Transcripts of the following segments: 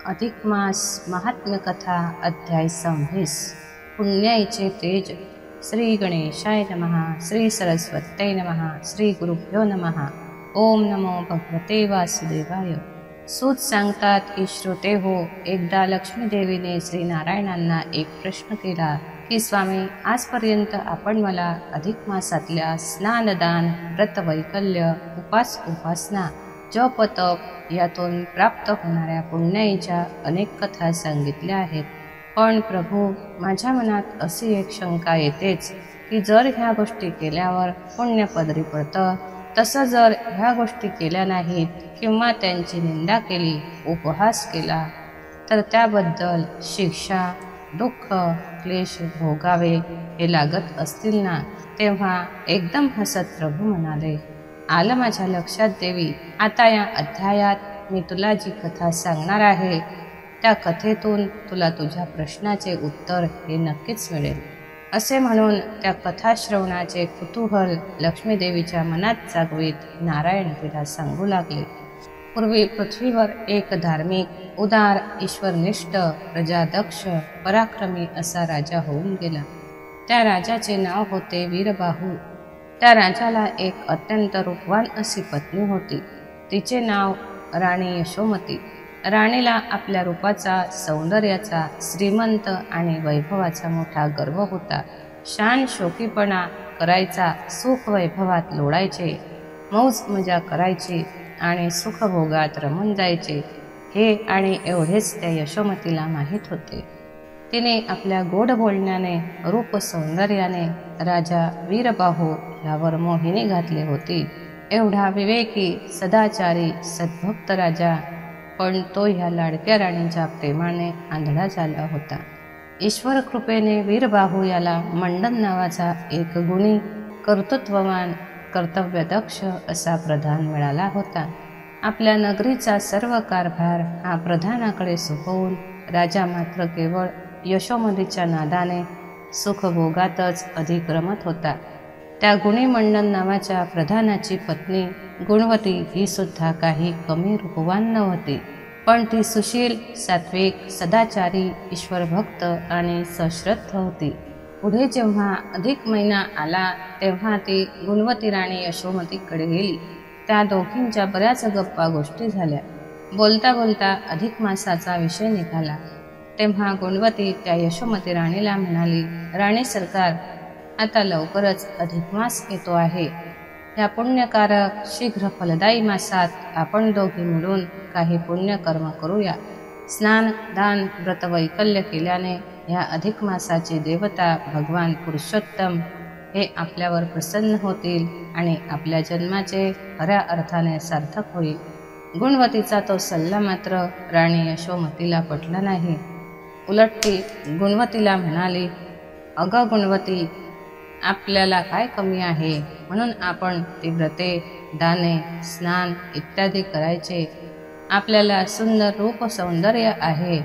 अधिक मास महात्म्य कथा अध्याय 26 पुण्याईचे तेज। श्री गणेशाय नमः। श्री सरस्वत्यै नमः। श्री गुरुभ्यो नमः। ओम नमो भगवते वासुदेवाय। सूत सांगतात की श्रोते हो, एकदा लक्ष्मी देवीने श्री नारायणांना एक प्रश्न केला की स्वामी, आजपर्यंत आपण मला अधिक मासातल्या स्नानदान, व्रत वैकल्य, उपासना, जप तप यातून प्राप्त होणाऱ्या पुण्याईच्या अनेक कथा सांगितल्या आहेत, पण प्रभू, माझ्या मनात अशी एक शंका येतेच की जर ह्या गोष्टी केल्यावर पुण्य पदरी पडतं, तसं जर ह्या गोष्टी केल्या नाहीत किंवा त्यांची निंदा केली, उपहास केला, तर त्याबद्दल शिक्षा, दुःख, क्लेश भोगावे हे लागत असतील ना? तेव्हा एकदम हसत प्रभू म्हणाले, आलं माझ्या लक्षात देवी। आता या अध्यायात मी तुला जी कथा सांगणार आहे त्या कथेतून तुला तुझ्या प्रश्नाचे उत्तर हे नक्कीच मिळेल। असे म्हणून त्या कथा श्रवणाचे कुतूहल लक्ष्मी देवीच्या मनात जागवीत नारायण तिला सांगू लागले। पूर्वी पृथ्वीवर एक धार्मिक, उदार, ईश्वरनिष्ठ, प्रजादक्ष, पराक्रमी असा राजा होऊन गेला। त्या राजाचे नाव होते वीरबाहू। त्या राजाला एक अत्यंत रूपवान अशी पत्नी होती। तिचे नाव राणी यशोमती। राणीला आपल्या रूपाचा, सौंदर्याचा, श्रीमंत आणि वैभवाचा मोठा गर्व होता। शान शोकीपणा करायचा, सुख वैभवात लोळायचे, मौज मजा करायची आणि सुखभोगात रमून जायचे, हे आणि एवढेच त्या यशोमतीला माहीत होते। तिने आपल्या गोड बोलण्याने, रूप सौंदर्याने राजा वीरबाहू यावर मोहिनी घातली होती। एवढा विवेकी, सदाचारी, सद्भक्त राजा, पण तो ह्या लाडक्या राणीच्या प्रेमाने आंधळा झाला होता। ईश्वर कृपेने वीरबाहू याला मंडन नावाचा एक गुणी, कर्तृत्ववान, कर्तव्यदक्ष असा प्रधान मिळाला होता। आपल्या नगरीचा सर्व कारभार हा प्रधानाकडे सोपवून राजा मात्र केवळ यशोमतीच्या नादाने सुखभोगातच अधिक रमत होता। त्या गुणी मंडन नावाच्या प्रधानाची पत्नी गुणवती ही सुद्धा काही कमी रूपवान नव्हती, पण ती सुशील, सात्विक, सदाचारी, ईश्वरभक्त आणि सश्रद्ध होती। पुढे जेव्हा अधिक महिना आला तेव्हा ती गुणवती राणी यशोमतीकडे गेली। त्या दोघींच्या बऱ्याच गप्पा गोष्टी झाल्या। बोलता बोलता अधिक मासाचा विषय निघाला। तेव्हा गुणवती त्या यशोमती राणीला म्हणाली, राणी सरकार, आता लवकरच अधिक मास येतो आहे। या पुण्यकारक, शीघ्र फलदायी मासात आपण दोघी मिळून काही पुण्यकर्म करूया। स्नान, दान, व्रत वैकल्य केल्याने या अधिक मासाचे देवता भगवान पुरुषोत्तम हे आपल्यावर प्रसन्न होतील आणि आपल्या जन्माचे खऱ्या अर्थाने सार्थक होईल। गुणवतीचा तो सल्ला मात्र राणी यशोमतीला पटला नाही। उलट ती गुणवतीला म्हणाली, अगं गुणवती, आपल्याला काय कमी आहे म्हणून आपण ती व्रते, दाने, स्नान इत्यादी करायचे? आपल्याला सुंदर रूप सौंदर्य आहे,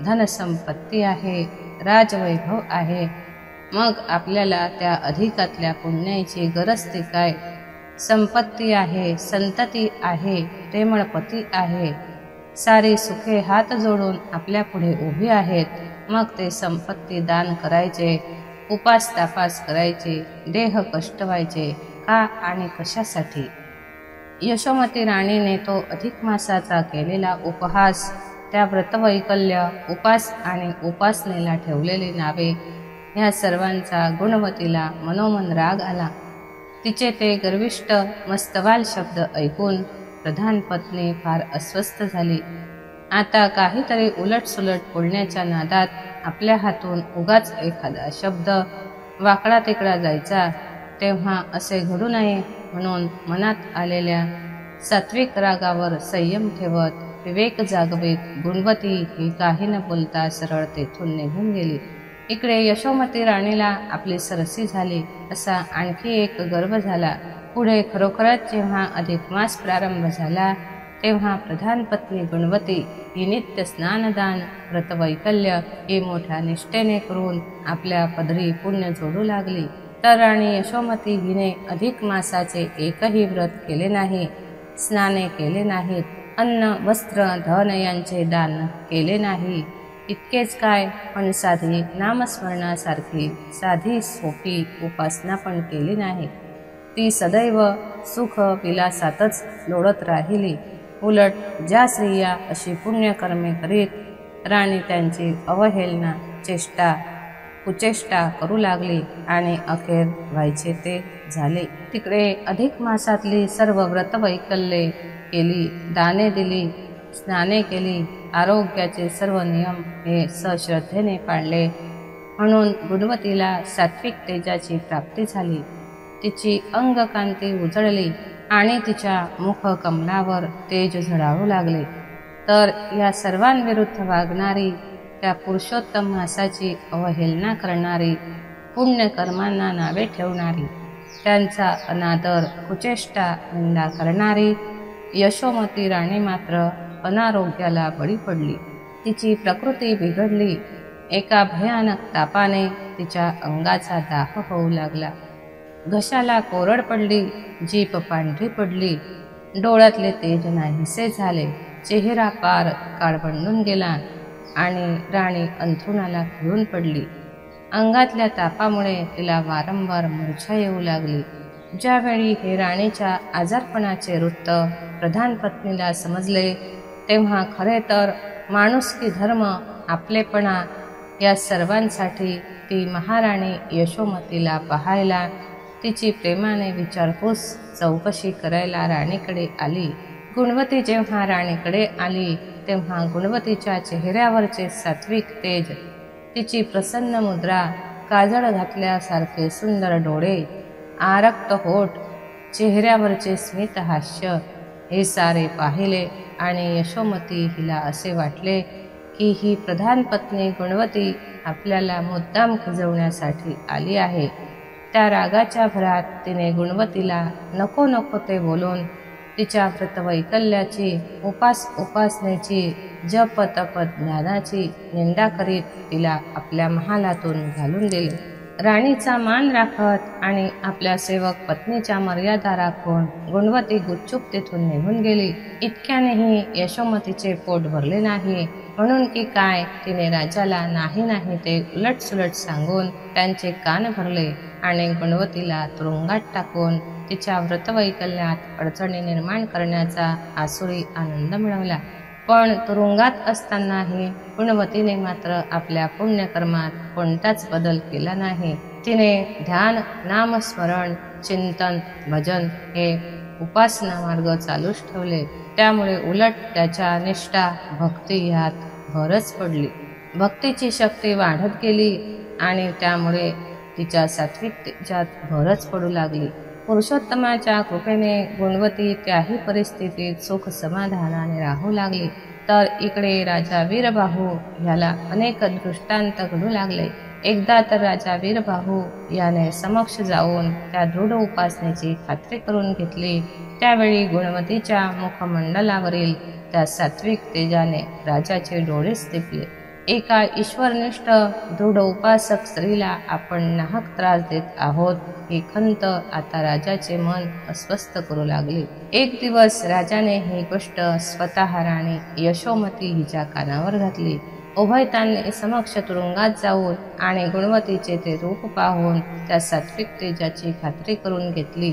धनसंपत्ती आहे, राजवैभव आहे, मग आपल्याला त्या अधिकातल्या पुण्याची गरज ती काय? संपत्ती आहे, संतती आहे, प्रेमळपती आहे, सारी सुखे हात जोडून आपल्या पुढे उभी आहेत, मग ते संपत्ती दान करायचे, उपास तापास करायचे, देह कष्टवायचे का आणि कशासाठी? यशोमती राणीने तो अधिक मासाचा केलेला उपहास, त्या व्रतवैकल्य, उपास आणि उपासनेला ठेवलेली नावे, ह्या सर्वांचा गुणवतीला मनोमन राग आला। तिचे ते गर्विष्ठ, मस्तवाल शब्द ऐकून प्रधान पत्नी फार अस्वस्थ झाली। आता काहीतरी उलटसुलट बोलण्याच्या नादात आपल्या हातून उगाच एखादा शब्द वाकडा तिकडा जायचा, तेव्हा असे घडू नये म्हणून मनात आलेल्या सात्विक रागावर संयम ठेवत, विवेक जागवीत गुणवती ही काही न बोलता सरळ तेथून निघून गेली। इकडे यशोमती राणीला आपली सरसी झाली असा आणखी एक गर्व झाला। पुढे खरोखरच जेव्हा अधिक मास प्रारंभ झाला तेव्हा प्रधान पत्नी गुणवती ही नित्य स्नानदान, व्रतवैकल्य हे मोठ्या निष्ठेने करून आपल्या पदरी पुण्य जोडू लागली। तर राणी यशोमती हिने अधिक मासाचे एकही व्रत केले नाही, स्नाने केले नाहीत, अन्न वस्त्र धन यांचे दान केले नाही. इतकेच काय, पण साधी नामस्मरणासारखी साधी सोपी उपासना पण केली नाही. ती सदैव सुख विलासातच लोळत राहिली. उलट ज्या स्त्रिया अशी पुण्यकर्मे करीत राणी त्यांची अवहेलना चेष्टा कुचेष्टा करू लागली आणि अखेर व्हायचे ते झाले. तिकडे अधिक मासातली सर्व व्रतवैकल्ये केली, दाने दिली, स्नाने केली, आरोग्याचे सर्व नियम हे सश्रद्धेने पाळले, म्हणून गुणवतीला सात्विक तेजाची प्राप्ती झाली. तिची अंगकांती उजळली आणि तिच्या मुखकमलावर तेज झळाळू लागले. तर या सर्वांविरुद्ध वागणारी, त्या पुरुषोत्तम मासाची अवहेलना करणारी, पुण्यकर्मांना नावे ठेवणारी, त्यांचा अनादर कुचेष्टा निंदा करणारी यशोमती राणी मात्र अनारोग्याला बळी पडली. तिची प्रकृती बिघडली. एका भयानक तापाने तिच्या अंगाचा दाह होऊ लागला. घशाला कोरड पडली, जीभ पांढरी पडली, डोळ्यातले तेज नाहीसे झाले, चेहरा पार काळवंडून गेला आणि राणी अंथरुणाला खिळून पडली. अंगातल्या तापामुळे तिला वारंवार मूर्छा येऊ लागली. ज्यावेळी हे राणीच्या आजारपणाचे वृत्त प्रधान पत्नीला समजले, तेव्हा खरे तर माणुसकी, धर्म, आपलेपणा या सर्वांसाठी ती महाराणी यशोमतीला पाहायला, तिची प्रेमाने विचारपूस चौकशी करायला राणीकडे आली. गुणवती जेव्हा राणीकडे आली तेव्हा गुणवतीच्या चेहऱ्यावरचे सात्विक तेज, तिची प्रसन्न मुद्रा, काजळ घातल्यासारखे सुंदर डोळे, आरक्त होठ, चेहऱ्यावरचे स्मित हास्य हे सारे पाहिले आणि यशोमती हिला असे वाटले की ही प्रधान पत्नी गुणवती आपल्याला मुद्दाम खिजवण्यासाठी आली आहे. त्या रागाच्या भरात तिने गुणवतीला नको नको ते बोलून तिच्या व्रतवैकल्याची, उपासनेची, जप तप ज्ञानाची निंदा करीत तिला आपल्या महालातून घालून दिले. राणीचा मान राखत आणि आपल्या सेवक पत्नीच्या मर्यादा राखून गुणवती गुपचूप तिथून निघून गेली. इतक्यानेही यशोमतीचे पोट भरले नाही, म्हणून की काय तिने राजाला नाही नाही ते उलटसुलट सांगून त्यांचे कान भरले आणि गुणवतीला तुरुंगात टाकून तिच्या व्रतवैकल्यात अडचणी निर्माण करण्याचा आसुरी आनंद मिळवला. पण तुरुंगात असतानाही गुणवतीने मात्र आपल्या पुण्यकर्मात कोणताच बदल केला नाही. तिने ध्यान, नामस्मरण, चिंतन, भजन हे उपासना मार्ग चालूच ठेवले. त्यामुळे उलट त्याच्या निष्ठा, भक्ती ह्यात भरच पडली. भक्तीची शक्ती वाढत गेली आणि त्यामुळे तिच्या सात्विक तेजात भरच पडू लागली. पुरुषोत्तमाच्या कृपेने गुणवती त्याही परिस्थितीत सुख समाधानाने राहू लागली. तर इकडे राजा वीरबाहू ह्याला अनेक दृष्टांत घडू लागले. एकदा तर राजा वीरबाहू याने समक्ष जाऊन त्या दृढ उपासनेची खात्री करून घेतली. त्यावेळी गुणवतीच्या मुखमंडलावरील त्या सात्विक तेजाने राजाचे डोळेच दिपले. एका ईश्वरनिष्ठ दृढ उपासक स्त्रीला आपण नाहक त्रास देत आहोत ही खंत आता राजाचे मन अस्वस्थ करू लागली. एक दिवस राजाने ही गोष्ट स्वतः राणी यशोमती हिच्या कानावर घातली. उभयतांनी समक्ष तुरुंगात जाऊन आणि गुणवतीचे ते रूप पाहून त्या सात्विक तेजाची खात्री करून घेतली.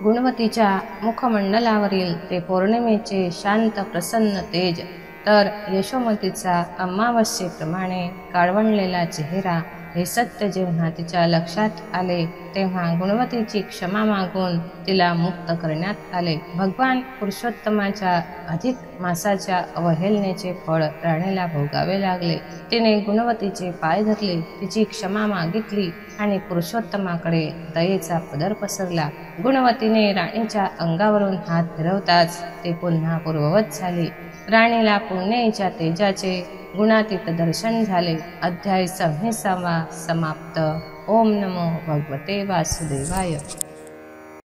गुणवतीच्या मुखमंडलावरील ते पौर्णिमेचे शांत प्रसन्न तेज, तर यशोमतीचा अमावस्येप्रमाणे काळवंडलेला चेहरा हे सत्य जेव्हा तिच्या लक्षात आले तेव्हा गुणवतीची क्षमा मागून तिला मुक्त करण्यात आले. भगवान पुरुषोत्तमाच्या अधिक मासाच्या अवहेलनेचे फळ राणीला भोगावे लागले. तिने गुणवतीचे पाय धरले, तिची क्षमा मागितली आणि पुरुषोत्तमाकडे दयेचा पदर पसरला. गुणवतीने राणीच्या अंगावरून हात फिरवताच ते पुन्हा पूर्ववत झाले. राणीला पुण्याईच्या तेजाचे गुणातीत दर्शन झाले. अध्याय 26 समाप्त. ओम नमो भगवते वासुदेवाय.